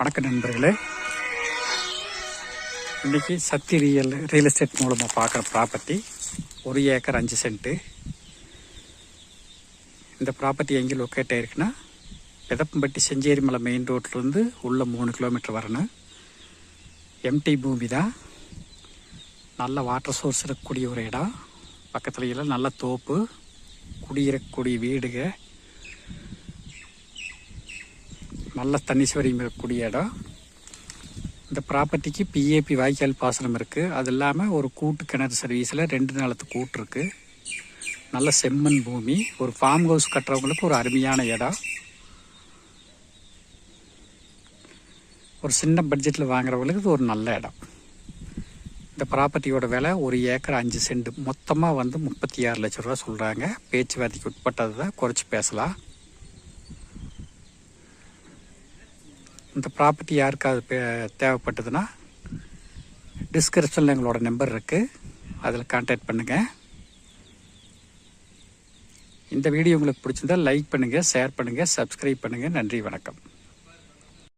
வணக்கம் நண்பர்களே. இன்றைக்கி சக்தி ரியல் எஸ்டேட் மூலமாக பார்க்குற ப்ராப்பர்ட்டி 1 ஏக்கர் 5 சென்ட்டு. இந்த ப்ராப்பர்ட்டி எங்கே லொக்கேட் ஆகிருக்குன்னா, பெதப்பம்பட்டி செஞ்சேரி மலை மெயின் ரோட்லேருந்து உள்ள 3 கிலோமீட்டர் வரணும். எம்டி பூமி தான். நல்ல வாட்டர் சோர்ஸ் இருக்கக்கூடிய ஒரு இடம். பக்கத்துல எல்லாம் நல்ல தோப்பு, குடியிருக்கக்கூடிய வீடுக, நல்ல தண்ணி சௌகரியம் இருக்கக்கூடிய இடம். இந்த ப்ராப்பர்ட்டிக்கு பிஏபி வாய்க்கால் பாசனம் இருக்குது. அது இல்லாமல் ஒரு கூட்டு கிணறு சர்வீஸில் 2 நிலத்து கூட்டு இருக்குது. நல்ல செம்மண் பூமி. ஒரு ஃபார்ம் ஹவுஸ் கட்டுறவங்களுக்கு ஒரு அருமையான இடம். ஒரு சின்ன பட்ஜெட்டில் வாங்குறவங்களுக்கு இது ஒரு நல்ல இடம். இந்த ப்ராப்பர்ட்டியோட விலை 1 ஏக்கர் 5 சென்ட். மொத்தமாக 36 லட்ச ரூபா சொல்கிறாங்க. பேச்சுவார்த்தைக்கு உட்பட்டது தான், குறைச்சி பேசலாம். இந்த ப்ராப்பர்ட்டி யாருக்காவது தேவைப்பட்டதுன்னா டிஸ்கிரிப்ஷனில் எங்களோட நம்பர் இருக்குது, அதில் கான்டாக்ட் பண்ணுங்கள். இந்த வீடியோ உங்களுக்கு பிடிச்சிருந்தால் லைக் பண்ணுங்கள், ஷேர் பண்ணுங்கள், சப்ஸ்கிரைப் பண்ணுங்கள். நன்றி, வணக்கம்.